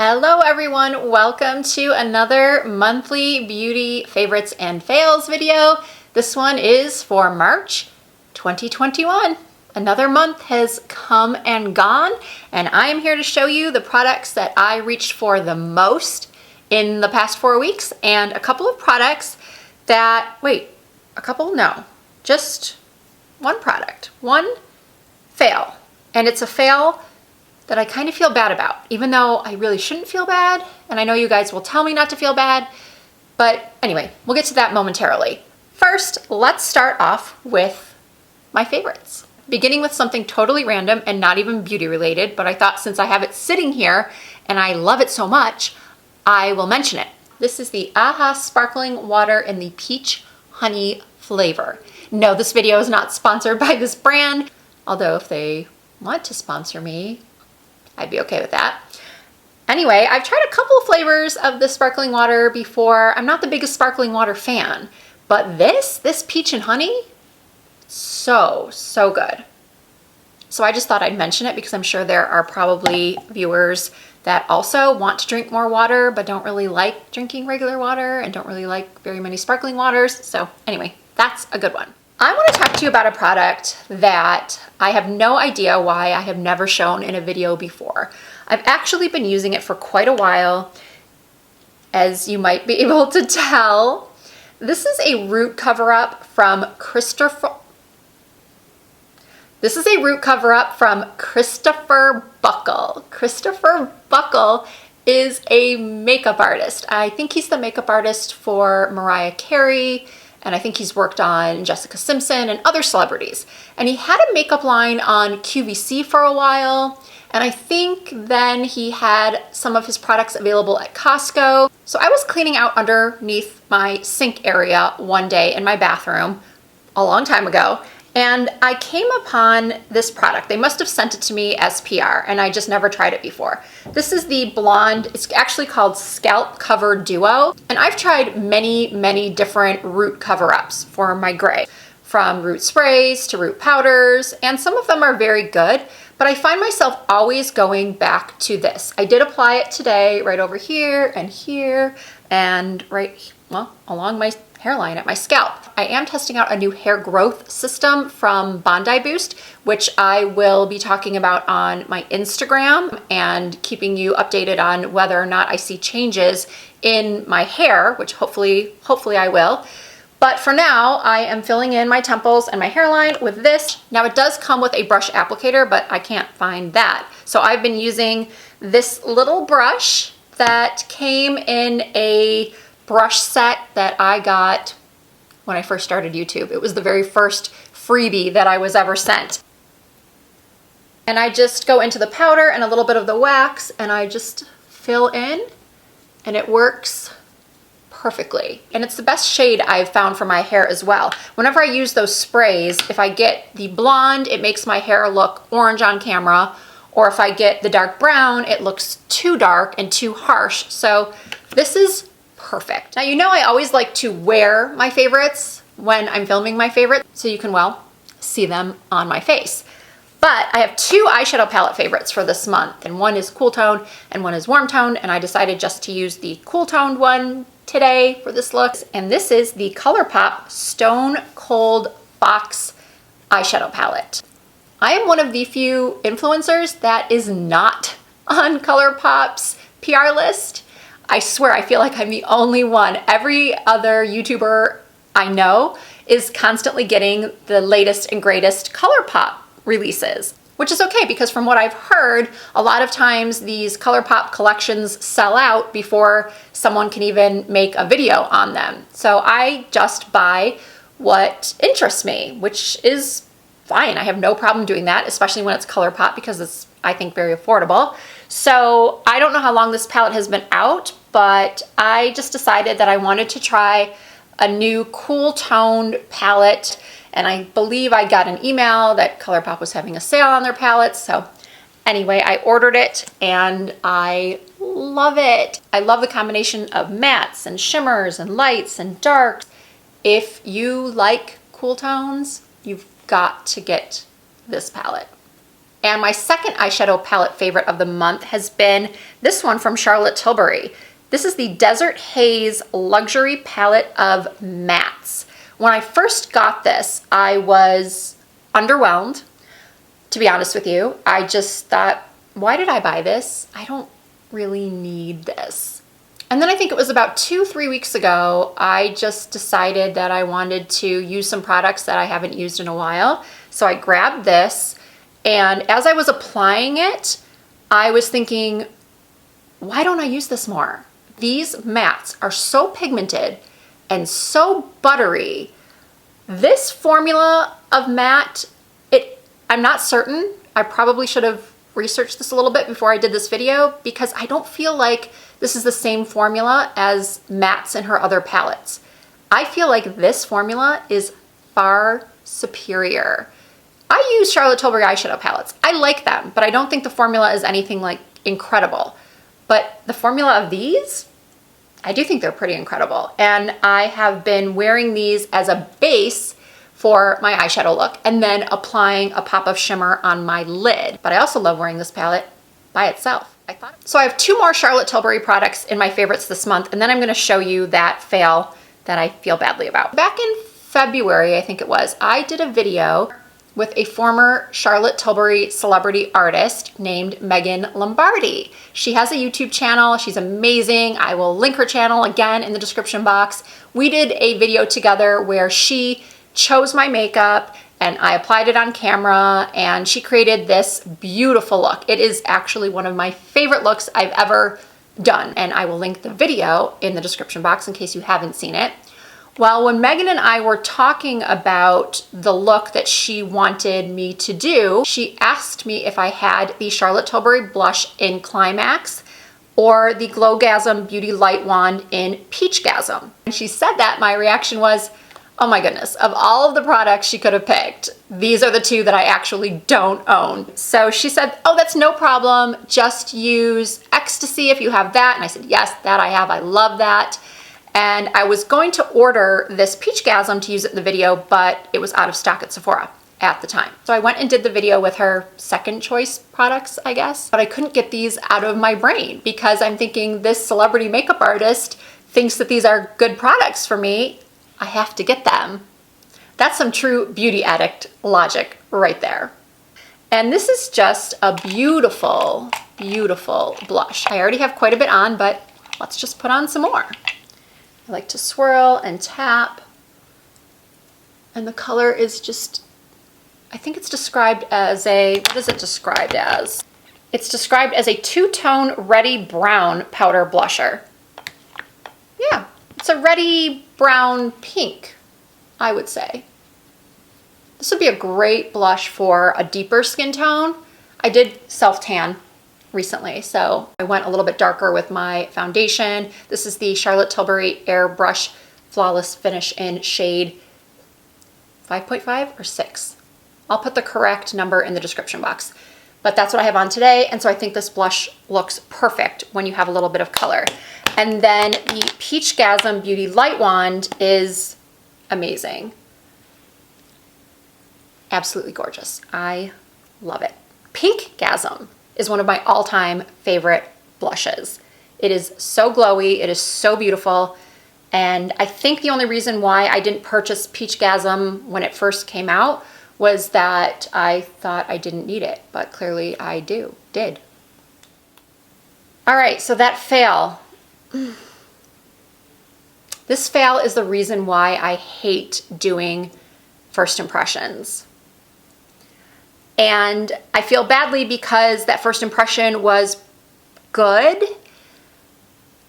Hello everyone, welcome to another monthly beauty favorites and fails video. This one is for March 2021. Another month has come and gone, and I am here to show you the products that I reached for the most in the past 4 weeks, and a couple of products that, just one product, one fail. And it's a fail that I kind of feel bad about, even though I really shouldn't feel bad, and I know you guys will tell me not to feel bad, but anyway, we'll get to that momentarily. First, let's start off with my favorites. Beginning with something totally random and not even beauty related, but I thought since I have it sitting here and I love it so much, I will mention it. This is the AHA Sparkling Water in the Peach Honey flavor. No, this video is not sponsored by this brand, although if they want to sponsor me, I'd be okay with that. Anyway, I've tried a couple of flavors of the sparkling water before. I'm not the biggest sparkling water fan, but this peach and honey, so good. So I just thought I'd mention it because I'm sure there are probably viewers that also want to drink more water but don't really like drinking regular water and don't really like very many sparkling waters. So anyway, that's a good one. I want to talk to you about a product that I have no idea why I have never shown in a video before. I've actually been using it for quite a while, as you might be able to tell. This is a root cover-up from Christopher Buckle. Christopher Buckle is a makeup artist. I think he's the makeup artist for Mariah Carey, and I think he's worked on Jessica Simpson and other celebrities. And he had a makeup line on QVC for a while, and I think then he had some of his products available at Costco. So I was cleaning out underneath my sink area one day in my bathroom a long time ago, and I came upon this product. They must have sent it to me as PR, and I just never tried it before. This is the blonde, it's actually called Scalp Cover Duo, and I've tried many different root cover-ups for my gray, from root sprays to root powders, and some of them are very good, but I find myself always going back to this. I did apply it today right over here, and right, well, along my hairline at my scalp. I am testing out a new hair growth system from Bondi Boost, which I will be talking about on my Instagram and keeping you updated on whether or not I see changes in my hair, which hopefully I will. But for now, I am filling in my temples and my hairline with this. Now it does come with a brush applicator, but I can't find that. So I've been using this little brush that came in a brush set that I got when I first started YouTube. It was the very first freebie that I was ever sent. And I just go into the powder and a little bit of the wax, and I just fill in, and it works perfectly. And it's the best shade I've found for my hair as well. Whenever I use those sprays, if I get the blonde, it makes my hair look orange on camera, or if I get the dark brown, it looks too dark and too harsh. So this is perfect. Now, you know I always like to wear my favorites when I'm filming my favorites, so you can, well, see them on my face. But I have two eyeshadow palette favorites for this month, and one is cool tone and one is warm tone, and I decided just to use the cool toned one today for this look. And this is the ColourPop Stone Cold Fox eyeshadow palette. I am one of the few influencers that is not on ColourPop's PR list. I swear, I feel like I'm the only one. Every other YouTuber I know is constantly getting the latest and greatest ColourPop releases, which is okay because from what I've heard, a lot of times these ColourPop collections sell out before someone can even make a video on them. So I just buy what interests me, which is fine. I have no problem doing that, especially when it's ColourPop because it's, I think, very affordable. So I don't know how long this palette has been out, but I just decided that I wanted to try a new cool toned palette, and I believe I got an email that ColourPop was having a sale on their palettes. So anyway, I ordered it and I love it. I love the combination of mattes and shimmers and lights and darks. If you like cool tones, you've got to get this palette. And my second eyeshadow palette favorite of the month has been this one from Charlotte Tilbury. This is the Desert Haze Luxury Palette of Mattes. When I first got this, I was underwhelmed, to be honest with you. I just thought, why did I buy this? I don't really need this. And then I think it was about 2-3 weeks ago, I just decided that I wanted to use some products that I haven't used in a while. So I grabbed this, and as I was applying it, I was thinking, why don't I use this more? These mattes are so pigmented and so buttery. This formula of matte, I'm not certain. I probably should have researched this a little bit before I did this video, because I don't feel like this is the same formula as mattes in her other palettes. I feel like this formula is far superior. I use Charlotte Tilbury eyeshadow palettes. I like them, but I don't think the formula is anything like incredible. But the formula of these, I do think they're pretty incredible. And I have been wearing these as a base for my eyeshadow look and then applying a pop of shimmer on my lid. But I also love wearing this palette by itself. So I have 2 more Charlotte Tilbury products in my favorites this month, and then I'm gonna show you that fail that I feel badly about. Back in February, I think it was, I did a video with a former Charlotte Tilbury celebrity artist named Megan Lombardi. She has a YouTube channel. She's amazing. I will link her channel again in the description box. We did a video together where she chose my makeup and I applied it on camera, and she created this beautiful look. It is actually one of my favorite looks I've ever done, and I will link the video in the description box in case you haven't seen it. Well, when Megan and I were talking about the look that she wanted me to do, she asked me if I had the Charlotte Tilbury blush in Climax or the Glowgasm Beauty Light Wand in Peachgasm. When she said that, my reaction was, oh my goodness, of all of the products she could have picked, these are the 2 that I actually don't own. So she said, oh, that's no problem. Just use Ecstasy if you have that. And I said, yes, that I have. I love that. And I was going to order this Peachgasm to use it in the video, but it was out of stock at Sephora at the time. So I went and did the video with her second choice products, I guess. But I couldn't get these out of my brain because I'm thinking this celebrity makeup artist thinks that these are good products for me. I have to get them. That's some true beauty addict logic right there. And this is just a beautiful, beautiful blush. I already have quite a bit on, but let's just put on some more. I like to swirl and tap. And the color is just, I think it's described as a, what is it described as? It's described as a 2-tone Ready Brown powder blusher. Yeah, it's a Ready Brown pink, I would say. This would be a great blush for a deeper skin tone. I did self-tan recently, so I went a little bit darker with my foundation. This is the Charlotte Tilbury Airbrush Flawless Finish in shade 5.5 or 6. I'll put the correct number in the description box. But that's what I have on today, and so I think this blush looks perfect when you have a little bit of color. And then the Peachgasm Beauty Light Wand is amazing. Absolutely gorgeous. I love it. Pinkgasm is one of my all-time favorite blushes. It is so glowy, it is so beautiful, and I think the only reason why I didn't purchase Peachgasm when it first came out was that I thought I didn't need it, but clearly I did. All right, so that fail. This fail is the reason why I hate doing first impressions. And I feel badly because that first impression was good.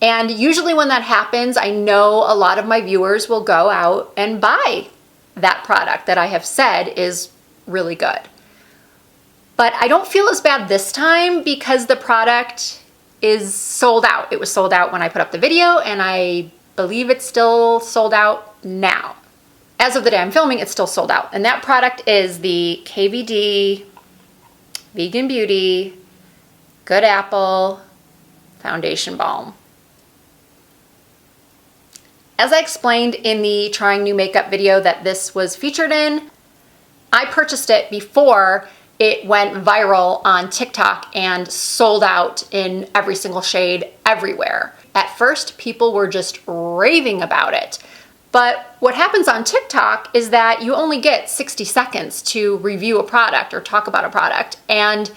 And usually when that happens, I know a lot of my viewers will go out and buy that product that I have said is really good. But I don't feel as bad this time because the product is sold out. It was sold out when I put up the video, and I believe it's still sold out now. As of the day I'm filming, it's still sold out. And that product is the KVD Vegan Beauty Good Apple Foundation Balm. As I explained in the trying new makeup video that this was featured in, I purchased it before it went viral on TikTok and sold out in every single shade everywhere. At first, people were just raving about it. But what happens on TikTok is that you only get 60 seconds to review a product or talk about a product. And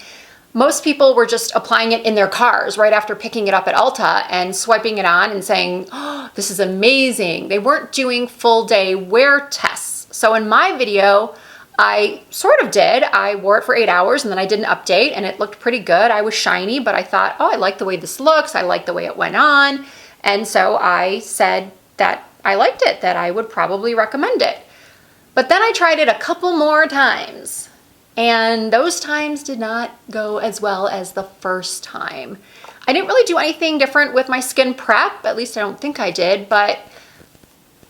most people were just applying it in their cars right after picking it up at Ulta and swiping it on and saying, oh, this is amazing. They weren't doing full day wear tests. So in my video, I sort of did. I wore it for 8 hours and then I did an update and it looked pretty good. I was shiny, but I thought, oh, I like the way this looks. I like the way it went on. And so I said that I liked it, that I would probably recommend it. But then I tried it a couple more times and those times did not go as well as the first time. I didn't really do anything different with my skin prep, at least I don't think I did, but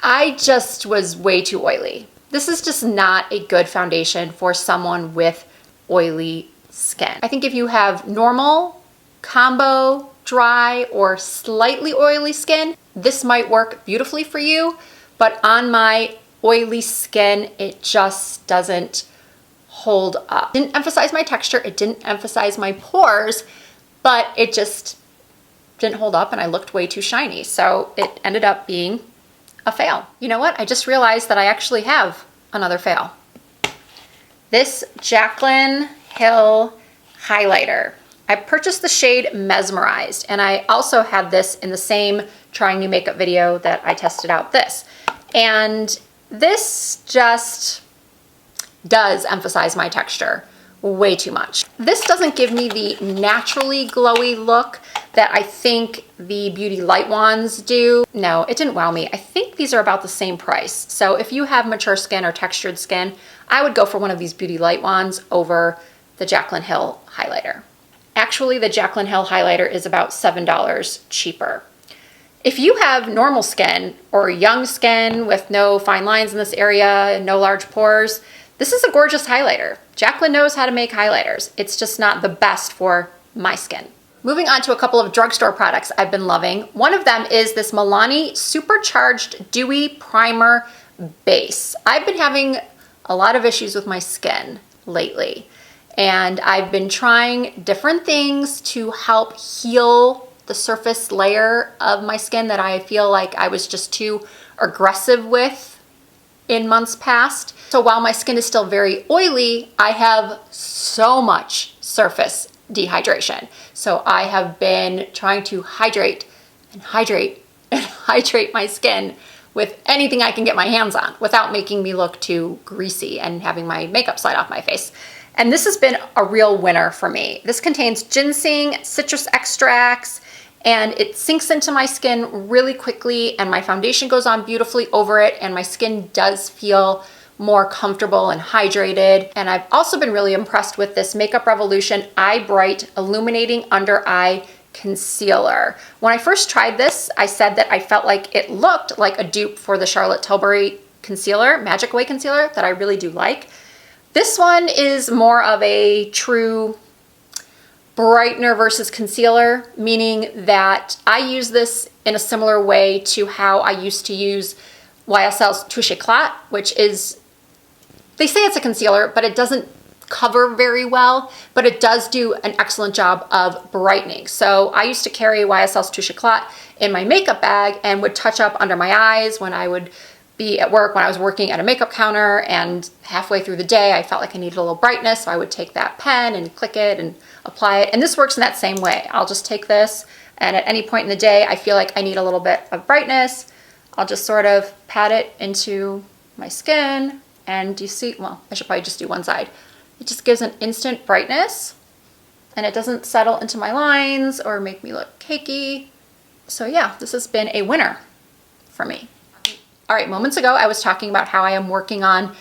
I just was way too oily. This is just not a good foundation for someone with oily skin. I think if you have normal, combo, dry, or slightly oily skin, this might work beautifully for you, but on my oily skin, it just doesn't hold up. It didn't emphasize my texture, it didn't emphasize my pores, but it just didn't hold up and I looked way too shiny. So it ended up being a fail. You know what? I just realized that I actually have another fail. This Jaclyn Hill highlighter. I purchased the shade Mesmerized, and I also had this in the same trying new makeup video that I tested out this. And this just does emphasize my texture way too much. This doesn't give me the naturally glowy look that I think the Beauty Light wands do. No, it didn't wow me. I think these are about the same price. So if you have mature skin or textured skin, I would go for one of these Beauty Light wands over the Jaclyn Hill highlighter. Actually, the Jaclyn Hill highlighter is about $7 cheaper. If you have normal skin or young skin with no fine lines in this area and no large pores, this is a gorgeous highlighter. Jaclyn knows how to make highlighters. It's just not the best for my skin. Moving on to a couple of drugstore products I've been loving. One of them is this Milani Supercharged Dewy Primer Base. I've been having a lot of issues with my skin lately, and I've been trying different things to help heal the surface layer of my skin that I feel like I was just too aggressive with in months past. So while my skin is still very oily, I have so much surface dehydration. So I have been trying to hydrate and hydrate and hydrate my skin with anything I can get my hands on without making me look too greasy and having my makeup slide off my face. And this has been a real winner for me. This contains ginseng, citrus extracts, and it sinks into my skin really quickly and my foundation goes on beautifully over it and my skin does feel more comfortable and hydrated. And I've also been really impressed with this Makeup Revolution Eye Bright Illuminating Under Eye Concealer. When I first tried this, I said that I felt like it looked like a dupe for the Charlotte Tilbury concealer, Magic Way concealer, that I really do like. This one is more of a true brightener versus concealer, meaning that I use this in a similar way to how I used to use YSL's Touche Éclat, which is, they say it's a concealer, but it doesn't cover very well, but it does do an excellent job of brightening. So I used to carry YSL's Touche Éclat in my makeup bag and would touch up under my eyes when I would be at work, when I was working at a makeup counter, and halfway through the day I felt like I needed a little brightness, so I would take that pen and click it and apply it. And this works in that same way. I'll just take this, and at any point in the day I feel like I need a little bit of brightness, I'll just sort of pat it into my skin, and you see, well, I should probably just do one side. It just gives an instant brightness, and it doesn't settle into my lines or make me look cakey. So yeah, this has been a winner for me. All right, moments ago I was talking about how I am working on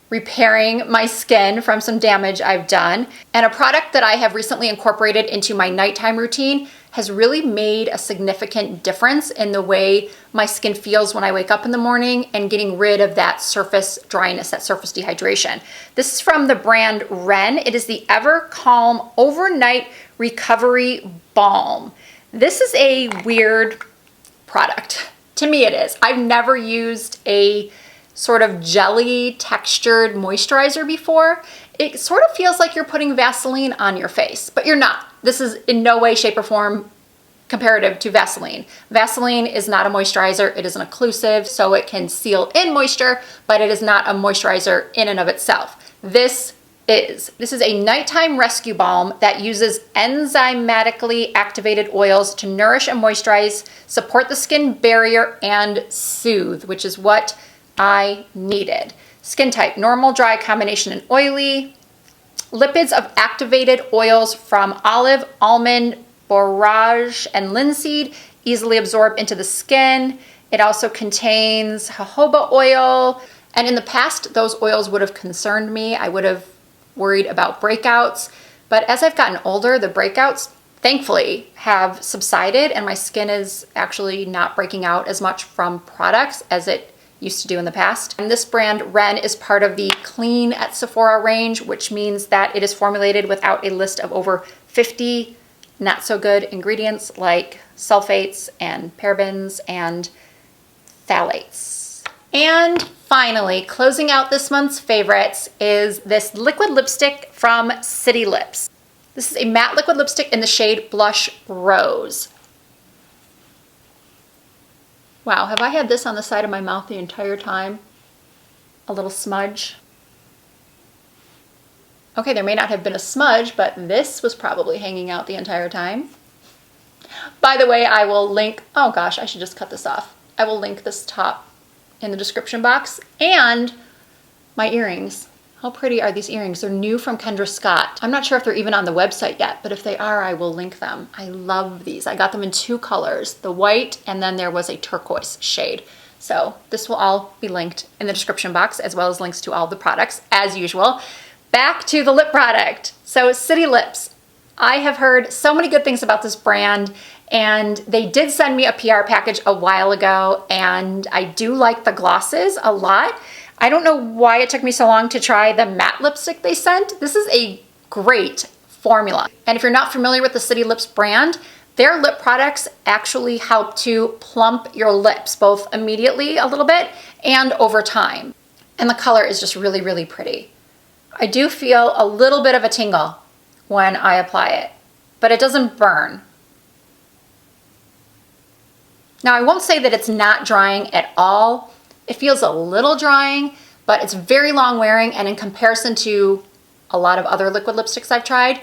repairing my skin from some damage I've done. And a product that I have recently incorporated into my nighttime routine has really made a significant difference in the way my skin feels when I wake up in the morning and getting rid of that surface dryness, that surface dehydration. This is from the brand Ren. It is the Ever Calm Overnight Recovery Balm. This is a weird product. To me it is. I've never used a sort of jelly textured moisturizer before, it sort of feels like you're putting Vaseline on your face, but you're not. This is in no way, shape, or form comparative to Vaseline. Vaseline is not a moisturizer. It is an occlusive, so it can seal in moisture, but it is not a moisturizer in and of itself. This is a nighttime rescue balm that uses enzymatically activated oils to nourish and moisturize, support the skin barrier, and soothe, which is what I needed. Skin type, normal, dry, combination, and oily. Lipids of activated oils from olive, almond, borage, and linseed easily absorb into the skin. It also contains jojoba oil. And in the past, those oils would have concerned me. I would have worried about breakouts. But as I've gotten older, the breakouts, thankfully, have subsided, and my skin is actually not breaking out as much from products as it used to do in the past. And this brand, Ren, is part of the Clean at Sephora range, which means that it is formulated without a list of over 50 not so good ingredients like sulfates and parabens and phthalates. And finally, closing out this month's favorites is this liquid lipstick from City Lips. This is a matte liquid lipstick in the shade Blush Rose. Wow, have I had this on the side of my mouth the entire time? A little smudge. Okay, there may not have been a smudge, but this was probably hanging out the entire time. By the way, I will link, oh gosh, I should just cut this off. I will link this top in the description box, and my earrings. How pretty are these earrings? They're new from Kendra Scott. I'm not sure if they're even on the website yet, but if they are, I will link them. I love these. I got them in two colors, the white, and then there was a turquoise shade. So this will all be linked in the description box, as well as links to all the products, as usual. Back to the lip product. So City Lips. I have heard so many good things about this brand, and they did send me a PR package a while ago, and I do like the glosses a lot. I don't know why it took me so long to try the matte lipstick they sent. This is a great formula. And if you're not familiar with the City Lips brand, their lip products actually help to plump your lips, both immediately a little bit and over time. And the color is just really, really pretty. I do feel a little bit of a tingle when I apply it, but it doesn't burn. Now, I won't say that it's not drying at all. It feels a little drying, but it's very long wearing, and in comparison to a lot of other liquid lipsticks I've tried,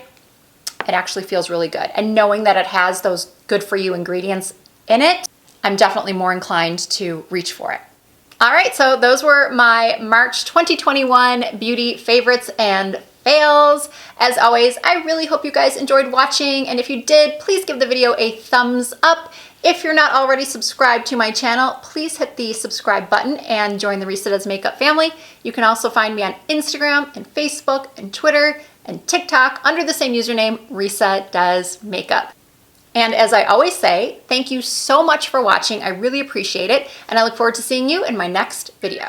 it actually feels really good. And knowing that it has those good for you ingredients in it, I'm definitely more inclined to reach for it. All right, so those were my March 2021 beauty favorites and fails. As always, I really hope you guys enjoyed watching, and if you did, please give the video a thumbs up. If you're not already subscribed to my channel, please hit the subscribe button and join the Risa Does Makeup family. You can also find me on Instagram and Facebook and Twitter and TikTok under the same username, Risa Does Makeup. And as I always say, thank you so much for watching. I really appreciate it, and I look forward to seeing you in my next video.